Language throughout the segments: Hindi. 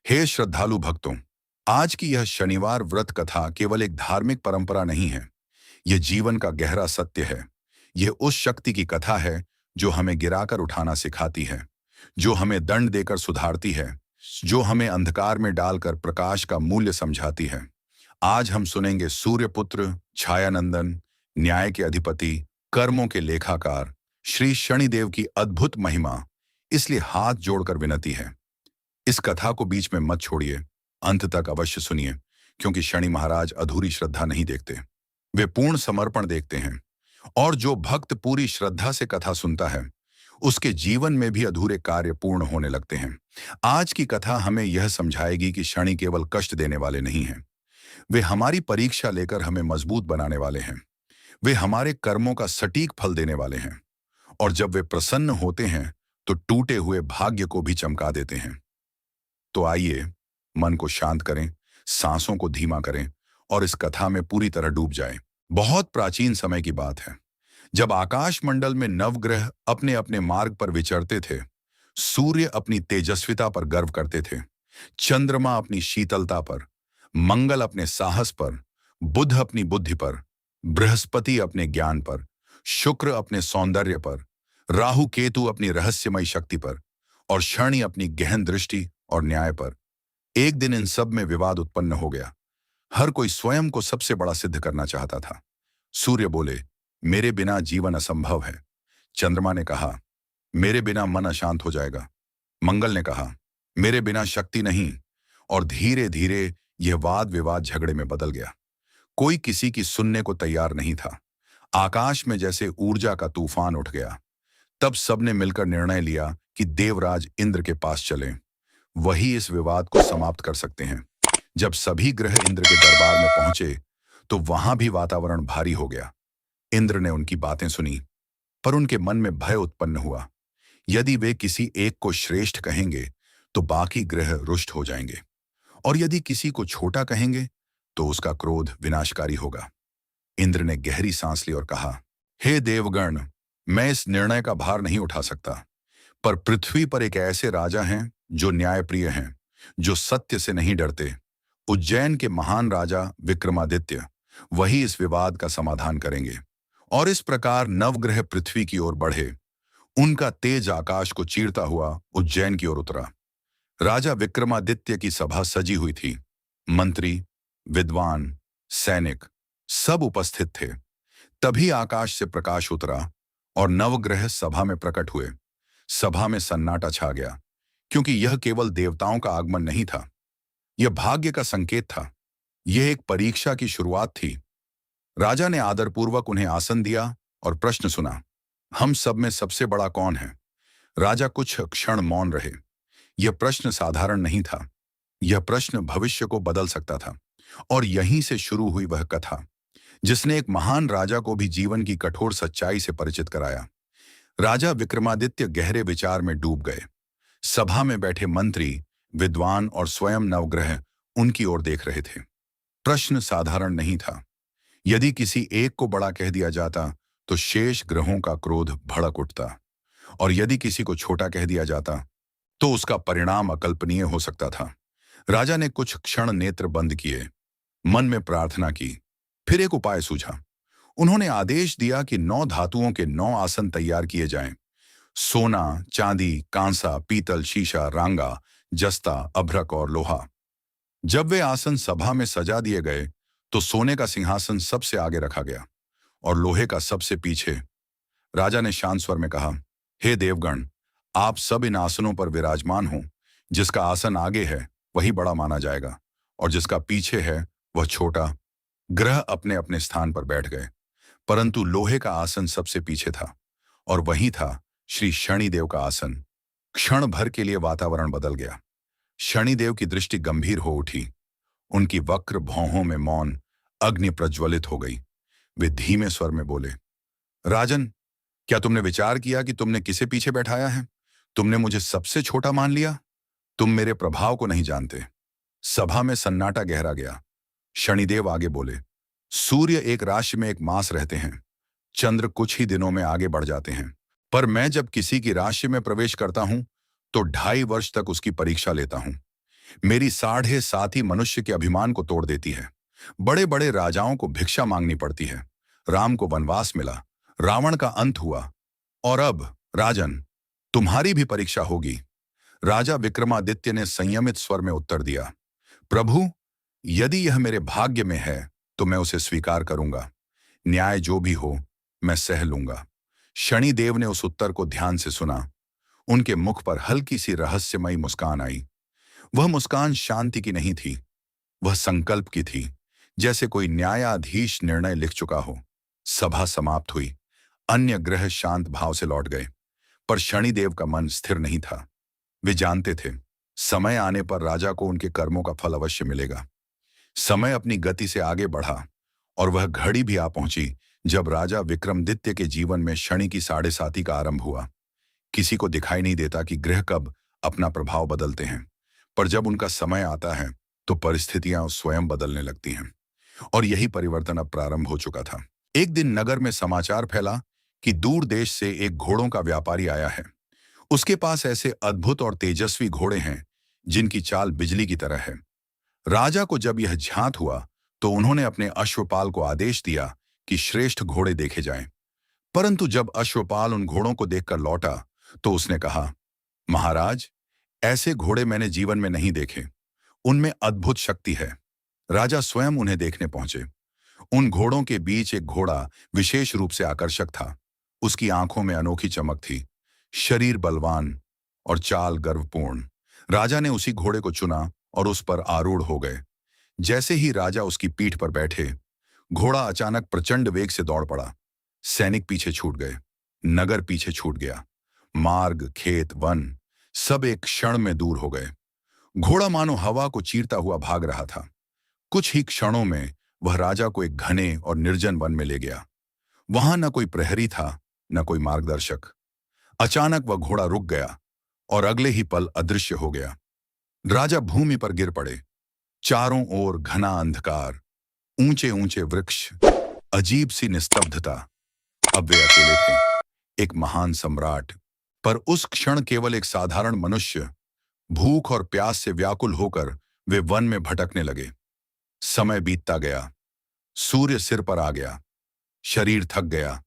हे श्रद्धालु भक्तों, आज की यह शनिवार व्रत कथा केवल एक धार्मिक परंपरा नहीं है। यह जीवन का गहरा सत्य है। यह उस शक्ति की कथा है जो हमें गिराकर उठाना सिखाती है, जो हमें दंड देकर सुधारती है, जो हमें अंधकार में डालकर प्रकाश का मूल्य समझाती है। आज हम सुनेंगे सूर्यपुत्र, छायानंदन, न्याय के अधिपति, कर्मों के लेखाकार श्री शनिदेव की अद्भुत महिमा। इसलिए हाथ जोड़कर विनती है, इस कथा को बीच में मत छोड़िए, अंत तक अवश्य सुनिए, क्योंकि शनि महाराज अधूरी श्रद्धा नहीं देखते, वे पूर्ण समर्पण देखते हैं। और जो भक्त पूरी श्रद्धा से कथा सुनता है, उसके जीवन में भी अधूरे कार्य पूर्ण होने लगते हैं। आज की कथा हमें यह समझाएगी कि शनि केवल कष्ट देने वाले नहीं हैं, वे हमारी परीक्षा लेकर हमें मजबूत बनाने वाले हैं। वे हमारे कर्मों का सटीक फल देने वाले हैं, और जब वे प्रसन्न होते हैं तो टूटे हुए भाग्य को भी चमका देते हैं। तो आइए, मन को शांत करें, सांसों को धीमा करें और इस कथा में पूरी तरह डूब जाएं। बहुत प्राचीन समय की बात है, जब आकाश मंडल में नवग्रह अपने अपने मार्ग पर विचरते थे। सूर्य अपनी तेजस्विता पर गर्व करते थे, चंद्रमा अपनी शीतलता पर, मंगल अपने साहस पर, बुध अपनी बुद्धि पर, बृहस्पति अपने ज्ञान पर, शुक्र अपने सौंदर्य पर, राहु केतु अपनी रहस्यमयी शक्ति पर और शनि अपनी गहन दृष्टि और न्याय पर। एक दिन इन सब में विवाद उत्पन्न हो गया। हर कोई स्वयं को सबसे बड़ा सिद्ध करना चाहता था। सूर्य बोले, मेरे बिना जीवन असंभव है। चंद्रमा ने कहा, मेरे बिना मन अशांत हो जाएगा। मंगल ने कहा, मेरे बिना शक्ति नहीं। और धीरे धीरे यह वाद विवाद झगड़े में बदल गया। कोई किसी की सुनने को तैयार नहीं था। आकाश में जैसे ऊर्जा का तूफान उठ गया। तब सबने मिलकर निर्णय लिया कि देवराज इंद्र के पास चलें। वही इस विवाद को समाप्त कर सकते हैं। जब सभी ग्रह इंद्र के दरबार में पहुंचे तो वहां भी वातावरण भारी हो गया। इंद्र ने उनकी बातें सुनी, पर उनके मन में भय उत्पन्न हुआ। यदि वे किसी एक को श्रेष्ठ कहेंगे तो बाकी ग्रह रुष्ट हो जाएंगे, और यदि किसी को छोटा कहेंगे तो उसका क्रोध विनाशकारी होगा। इंद्र ने गहरी सांस ली और कहा, हे देवगण, मैं इस निर्णय का भार नहीं उठा सकता, पर पृथ्वी पर एक ऐसे राजा हैं जो न्यायप्रिय हैं, जो सत्य से नहीं डरते। उज्जैन के महान राजा विक्रमादित्य, वही इस विवाद का समाधान करेंगे। और इस प्रकार नवग्रह पृथ्वी की ओर बढ़े। उनका तेज आकाश को चीरता हुआ उज्जैन की ओर उतरा। राजा विक्रमादित्य की सभा सजी हुई थी। मंत्री, विद्वान, सैनिक सब उपस्थित थे। तभी आकाश से प्रकाश उतरा और नवग्रह सभा में प्रकट हुए। सभा में सन्नाटा छा गया, क्योंकि यह केवल देवताओं का आगमन नहीं था, यह भाग्य का संकेत था। यह एक परीक्षा की शुरुआत थी। राजा ने आदरपूर्वक उन्हें आसन दिया और प्रश्न सुना, हम सब में सबसे बड़ा कौन है? राजा कुछ क्षण मौन रहे। यह प्रश्न साधारण नहीं था, यह प्रश्न भविष्य को बदल सकता था। और यहीं से शुरू हुई वह कथा जिसने एक महान राजा को भी जीवन की कठोर सच्चाई से परिचित कराया। राजा विक्रमादित्य गहरे विचार में डूब गए। सभा में बैठे मंत्री, विद्वान और स्वयं नवग्रह उनकी ओर देख रहे थे। प्रश्न साधारण नहीं था। यदि किसी एक को बड़ा कह दिया जाता तो शेष ग्रहों का क्रोध भड़क उठता, और यदि किसी को छोटा कह दिया जाता तो उसका परिणाम अकल्पनीय हो सकता था। राजा ने कुछ क्षण नेत्र बंद किए, मन में प्रार्थना की, फिर एक उपाय सूझा। उन्होंने आदेश दिया कि 9 धातुओं के 9 आसन तैयार किए जाएं। सोना, चांदी, कांसा, पीतल, शीशा, रांगा, जस्ता, अभ्रक और लोहा। जब वे आसन सभा में सजा दिए गए तो सोने का सिंहासन सबसे आगे रखा गया और लोहे का सबसे पीछे। राजा ने शांत स्वर में कहा, हे देवगण, आप सब इन आसनों पर विराजमान हो। जिसका आसन आगे है वही बड़ा माना जाएगा, और जिसका पीछे है वह छोटा। ग्रह अपने अपने स्थान पर बैठ गए, परंतु लोहे का आसन सबसे पीछे था, और वही था श्री शनिदेव का आसन। क्षण भर के लिए वातावरण बदल गया। शनिदेव की दृष्टि गंभीर हो उठी। उनकी वक्र भौहों में मौन अग्नि प्रज्वलित हो गई। वे धीमे स्वर में बोले, राजन, क्या तुमने विचार किया कि तुमने किसे पीछे बैठाया है? तुमने मुझे सबसे छोटा मान लिया। तुम मेरे प्रभाव को नहीं जानते। सभा में सन्नाटा गहरा गया। शनिदेव आगे बोले, सूर्य एक राशि में एक मास रहते हैं, चंद्र कुछ ही दिनों में आगे बढ़ जाते हैं, पर मैं जब किसी की राशि में प्रवेश करता हूं तो 2.5 वर्ष तक उसकी परीक्षा लेता हूं। मेरी 7.5 मनुष्य के अभिमान को तोड़ देती है। बड़े बड़े राजाओं को भिक्षा मांगनी पड़ती है। राम को वनवास मिला, रावण का अंत हुआ, और अब राजन, तुम्हारी भी परीक्षा होगी। राजा विक्रमादित्य ने संयमित स्वर में उत्तर दिया, प्रभु, यदि यह मेरे भाग्य में है तो मैं उसे स्वीकार करूंगा। न्याय जो भी हो, मैं सह लूंगा। शनिदेव ने उस उत्तर को ध्यान से सुना। उनके मुख पर हल्की सी रहस्यमयी मुस्कान आई। वह मुस्कान शांति की नहीं थी, वह संकल्प की थी, जैसे कोई न्यायाधीश निर्णय लिख चुका हो। सभा समाप्त हुई। अन्य ग्रह शांत भाव से लौट गए, पर शनिदेव का मन स्थिर नहीं था। वे जानते थे, समय आने पर राजा को उनके कर्मों का फल अवश्य मिलेगा। समय अपनी गति से आगे बढ़ा, और वह घड़ी भी आ पहुंची जब राजा विक्रमादित्य के जीवन में शनि की 7.5 का आरंभ हुआ। किसी को दिखाई नहीं देता कि ग्रह कब अपना प्रभाव बदलते हैं, पर जब उनका समय आता है तो परिस्थितियां स्वयं बदलने लगती हैं। और यही परिवर्तन अब प्रारंभ हो चुका था। एक दिन नगर में समाचार फैला कि दूर देश से एक घोड़ों का व्यापारी आया है। उसके पास ऐसे अद्भुत और तेजस्वी घोड़े हैं जिनकी चाल बिजली की तरह है। राजा को जब यह ज्ञात हुआ तो उन्होंने अपने अश्वपाल को आदेश दिया कि श्रेष्ठ घोड़े देखे जाएं। परंतु जब अश्वपाल उन घोड़ों को देखकर लौटा तो उसने कहा, महाराज, ऐसे घोड़े मैंने जीवन में नहीं देखे। उनमें अद्भुत शक्ति है। राजा स्वयं उन्हें देखने पहुंचे। उन घोड़ों के बीच एक घोड़ा विशेष रूप से आकर्षक था। उसकी आंखों में अनोखी चमक थी, शरीर बलवान और चाल गर्वपूर्ण। राजा ने उसी घोड़े को चुना और उस पर आरूढ़ हो गए। जैसे ही राजा उसकी पीठ पर बैठे, घोड़ा अचानक प्रचंड वेग से दौड़ पड़ा। सैनिक पीछे छूट गए, नगर पीछे छूट गया, मार्ग, खेत, वन सब एक क्षण में दूर हो गए। घोड़ा मानो हवा को चीरता हुआ भाग रहा था। कुछ ही क्षणों में वह राजा को एक घने और निर्जन वन में ले गया। वहां न कोई प्रहरी था, न कोई मार्गदर्शक। अचानक वह घोड़ा रुक गया और अगले ही पल अदृश्य हो गया। राजा भूमि पर गिर पड़े। चारों ओर घना अंधकार, ऊंचे ऊंचे वृक्ष, अजीब सी निस्तब्धता। अब वे अकेले थे, एक महान सम्राट, पर उस क्षण केवल एक साधारण मनुष्य। भूख और प्यास से व्याकुल होकर वे वन में भटकने लगे। समय बीतता गया, सूर्य सिर पर आ गया, शरीर थक गया।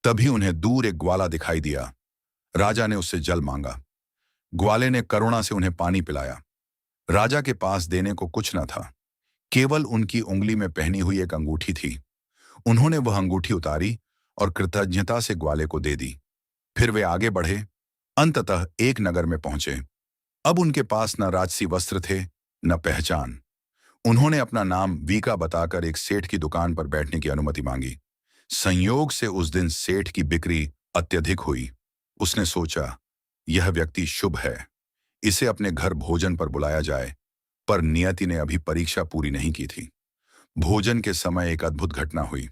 तभी उन्हें दूर एक ग्वाला दिखाई दिया। राजा ने उससे जल मांगा। ग्वाले ने करुणा से उन्हें पानी पिलाया। राजा के पास देने को कुछ न था, केवल उनकी उंगली में पहनी हुई एक अंगूठी थी। उन्होंने वह अंगूठी उतारी और कृतज्ञता से ग्वाले को दे दी। फिर वे आगे बढ़े, अंततः एक नगर में पहुंचे। अब उनके पास न राजसी वस्त्र थे, न पहचान। उन्होंने अपना नाम वीका बताकर एक सेठ की दुकान पर बैठने की अनुमति मांगी। संयोग से उस दिन सेठ की बिक्री अत्यधिक हुई। उसने सोचा, यह व्यक्ति शुभ है, इसे अपने घर भोजन पर बुलाया जाए। पर नियति ने अभी परीक्षा पूरी नहीं की थी। भोजन के समय एक अद्भुत घटना हुई।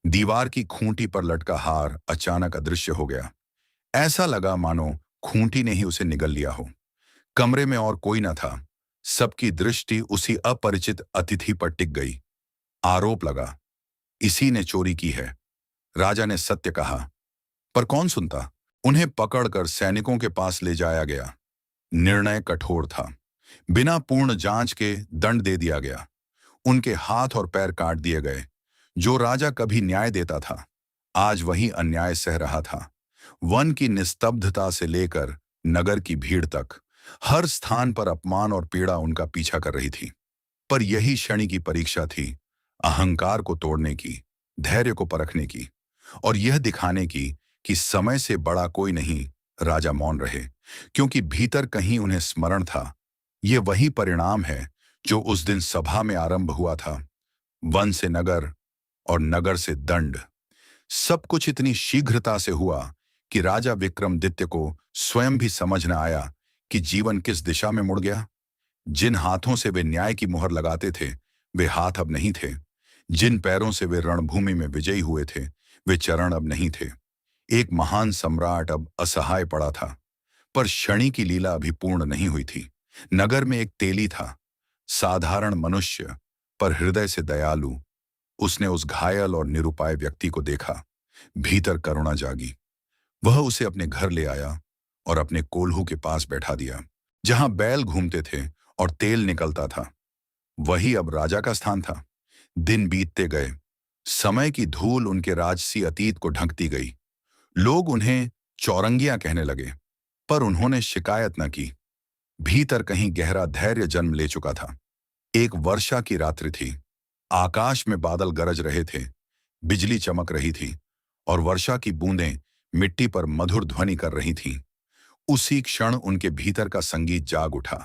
दीवार की खूंटी पर लटका हार अचानक अदृश्य हो गया। ऐसा लगा मानो खूंटी ने ही उसे निगल लिया हो। कमरे में और कोई न था। सबकी दृष्टि उसी अपरिचित अतिथि पर टिक गई। आरोप लगा, इसी ने चोरी की है। राजा ने सत्य कहा, पर कौन सुनता। उन्हें पकड़कर सैनिकों के पास ले जाया गया। निर्णय कठोर था। बिना पूर्ण जांच के दंड दे दिया गया। उनके हाथ और पैर काट दिए गए। जो राजा कभी न्याय देता था, आज वही अन्याय सह रहा था। वन की निस्तब्धता से लेकर नगर की भीड़ तक, हर स्थान पर अपमान और पीड़ा उनका पीछा कर रही थी। पर यही शनि की परीक्षा थी, अहंकार को तोड़ने की, धैर्य को परखने की, और यह दिखाने की कि समय से बड़ा कोई नहीं। राजा मौन रहे, क्योंकि भीतर कहीं उन्हें स्मरण था, यह वही परिणाम है जो उस दिन सभा में आरंभ हुआ था। वन से नगर और नगर से दंड। सब कुछ इतनी शीघ्रता से हुआ कि राजा विक्रमादित्य को स्वयं भी समझ न आया कि जीवन किस दिशा में मुड़ गया। जिन हाथों से वे न्याय की मुहर लगाते थे, वे हाथ अब नहीं थे। जिन पैरों से वे रणभूमि में विजयी हुए थे, वे चरण अब नहीं थे। एक महान सम्राट अब असहाय पड़ा था। पर शनि की लीला अभी पूर्ण नहीं हुई थी। नगर में एक तेली था, साधारण मनुष्य पर हृदय से दयालु। उसने उस घायल और निरुपाय व्यक्ति को देखा। भीतर करुणा जागी। वह उसे अपने घर ले आया और अपने कोल्हू के पास बैठा दिया, जहां बैल घूमते थे और तेल निकलता था। वही अब राजा का स्थान था। दिन बीतते गए, समय की धूल उनके राजसी अतीत को ढकती गई। लोग उन्हें चौरंगिया कहने लगे, पर उन्होंने शिकायत न की। भीतर कहीं गहरा धैर्य जन्म ले चुका था। एक वर्षा की रात्रि थी। आकाश में बादल गरज रहे थे, बिजली चमक रही थी और वर्षा की बूंदें मिट्टी पर मधुर ध्वनि कर रही थीं। उसी क्षण उनके भीतर का संगीत जाग उठा।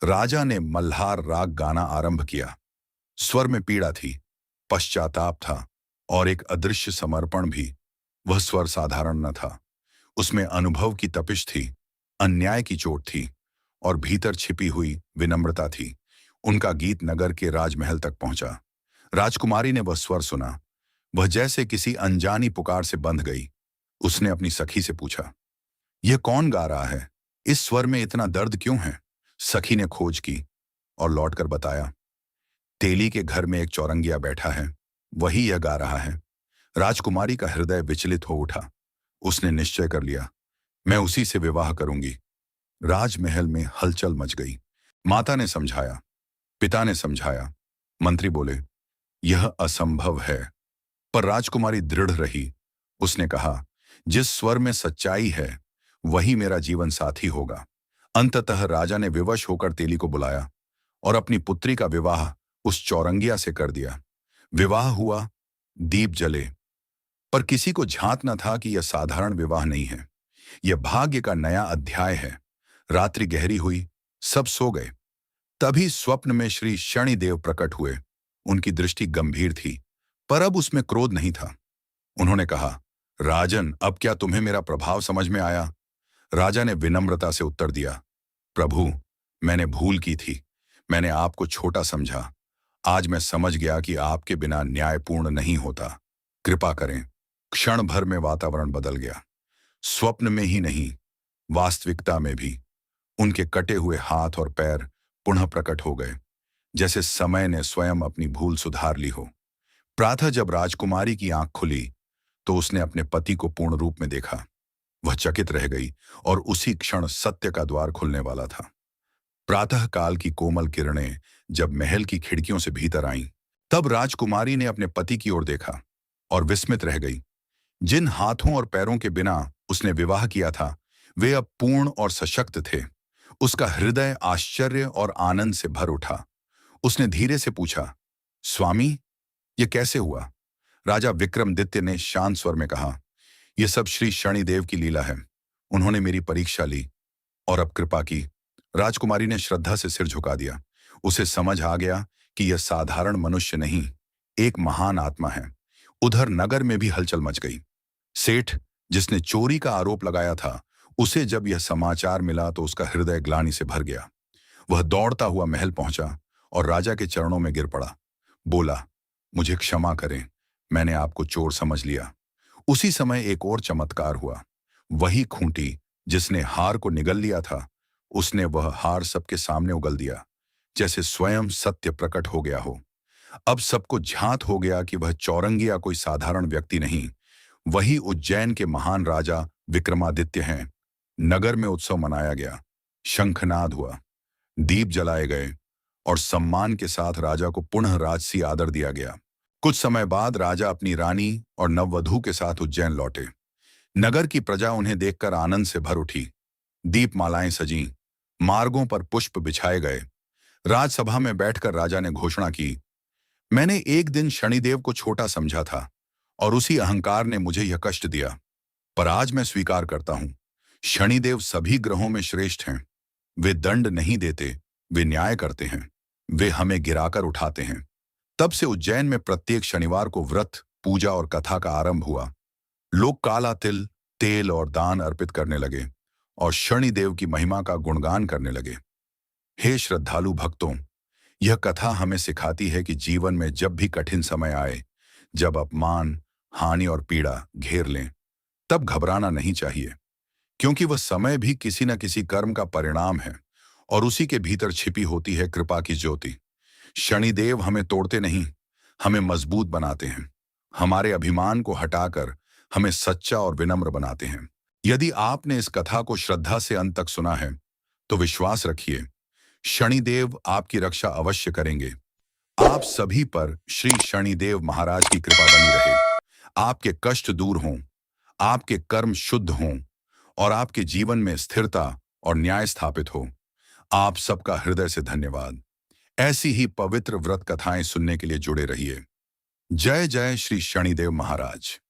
राजा ने मल्हार राग गाना आरंभ किया। स्वर में पीड़ा थी, पश्चाताप था और एक अदृश्य समर्पण भी। वह स्वर साधारण न था। उसमें अनुभव की तपिश थी, अन्याय की चोट थी और भीतर छिपी हुई विनम्रता थी। उनका गीत नगर के राजमहल तक पहुंचा। राजकुमारी ने वह स्वर सुना। वह जैसे किसी अनजानी पुकार से बंध गई। उसने अपनी सखी से पूछा, यह कौन गा रहा है? इस स्वर में इतना दर्द क्यों है? सखी ने खोज की और लौटकर बताया, तेली के घर में एक चौरंगिया बैठा है, वही यह गा रहा है। राजकुमारी का हृदय विचलित हो उठा। उसने निश्चय कर लिया, मैं उसी से विवाह करूंगी। राजमहल में हलचल मच गई। माता ने समझाया, पिता ने समझाया, मंत्री बोले, यह असंभव है। पर राजकुमारी दृढ़ रही। उसने कहा, जिस स्वर में सच्चाई है वही मेरा जीवन साथी होगा। अंततः राजा ने विवश होकर तेली को बुलाया और अपनी पुत्री का विवाह उस चौरंगिया से कर दिया। विवाह हुआ, दीप जले, पर किसी को झांक न था कि यह साधारण विवाह नहीं है। यह भाग्य का नया अध्याय है। रात्रि गहरी हुई, सब सो गए। तभी स्वप्न में श्री शनिदेव प्रकट हुए। उनकी दृष्टि गंभीर थी, पर अब उसमें क्रोध नहीं था। उन्होंने कहा, राजन, अब क्या तुम्हें मेरा प्रभाव समझ में आया? राजा ने विनम्रता से उत्तर दिया, प्रभु, मैंने भूल की थी। मैंने आपको छोटा समझा। आज मैं समझ गया कि आपके बिना न्यायपूर्ण नहीं होता। कृपा करें। क्षण भर में वातावरण बदल गया। स्वप्न में ही नहीं, वास्तविकता में भी। उनके कटे हुए हाथ और पैर पुनः प्रकट हो गए, जैसे समय ने स्वयं अपनी भूल सुधार ली हो। प्रातः जब राजकुमारी की आंख खुली तो उसने अपने पति को पूर्ण रूप में देखा। वह चकित रह गई और उसी क्षण सत्य का द्वार खुलने वाला था। प्रातः काल की कोमल किरणें जब महल की खिड़कियों से भीतर आईं, तब राजकुमारी ने अपने पति की ओर देखा और विस्मित रह गई। जिन हाथों और पैरों के बिना उसने विवाह किया था, वे अब पूर्ण और सशक्त थे। उसका हृदय आश्चर्य और आनंद से भर उठा। उसने धीरे से पूछा, स्वामी, यह कैसे हुआ? राजा विक्रमादित्य ने शांत स्वर में कहा, यह सब श्री शनिदेव की लीला है। उन्होंने मेरी परीक्षा ली और अब कृपा की। राजकुमारी ने श्रद्धा से सिर झुका दिया। उसे समझ आ गया कि यह साधारण मनुष्य नहीं, एक महान आत्मा है। उधर नगर में भी हलचल मच गई। सेठ, जिसने चोरी का आरोप लगाया था, उसे जब यह समाचार मिला तो उसका हृदय ग्लानि से भर गया। वह दौड़ता हुआ महल पहुंचा और राजा के चरणों में गिर पड़ा। बोला, मुझे क्षमा करें, मैंने आपको चोर समझ लिया। उसी समय एक और चमत्कार हुआ। वही खूंटी जिसने हार को निगल लिया था, उसने वह हार सबके सामने उगल दिया, जैसे स्वयं सत्य प्रकट हो गया हो। अब सबको झांत हो गया कि वह चौरंगिया कोई साधारण व्यक्ति नहीं, वही उज्जैन के महान राजा विक्रमादित्य हैं। नगर में उत्सव मनाया गया, शंखनाद हुआ, दीप जलाए गए और सम्मान के साथ राजा को पुनः राजसी आदर दिया गया। कुछ समय बाद राजा अपनी रानी और नववधू के साथ उज्जैन लौटे। नगर की प्रजा उन्हें देखकर आनंद से भर उठी। दीपमालाएं सजीं, मार्गों पर पुष्प बिछाए गए। राजसभा में बैठकर राजा ने घोषणा की, मैंने एक दिन शनिदेव को छोटा समझा था और उसी अहंकार ने मुझे यह कष्ट दिया, पर आज मैं स्वीकार करता हूं, शनिदेव सभी ग्रहों में श्रेष्ठ हैं। वे दंड नहीं देते, वे न्याय करते हैं। वे हमें गिराकर उठाते हैं। तब से उज्जैन में प्रत्येक शनिवार को व्रत, पूजा और कथा का आरंभ हुआ। लोग काला तिल, तेल और दान अर्पित करने लगे और शनिदेव की महिमा का गुणगान करने लगे। हे श्रद्धालु भक्तों, यह कथा हमें सिखाती है कि जीवन में जब भी कठिन समय आए, जब अपमान, हानि और पीड़ा घेर लें, तब घबराना नहीं चाहिए, क्योंकि वह समय भी किसी न किसी कर्म का परिणाम है और उसी के भीतर छिपी होती है कृपा की ज्योति। शनिदेव हमें तोड़ते नहीं, हमें मजबूत बनाते हैं। हमारे अभिमान को हटाकर हमें सच्चा और विनम्र बनाते हैं। यदि आपने इस कथा को श्रद्धा से अंत तक सुना है, तो विश्वास रखिए, शनिदेव आपकी रक्षा अवश्य करेंगे। आप सभी पर श्री शनिदेव महाराज की कृपा बनी रहे। आपके कष्ट दूर हों, आपके कर्म शुद्ध हों और आपके जीवन में स्थिरता और न्याय स्थापित हो। आप सबका हृदय से धन्यवाद। ऐसी ही पवित्र व्रत कथाएं सुनने के लिए जुड़े रहिए। जय जय श्री शनिदेव महाराज।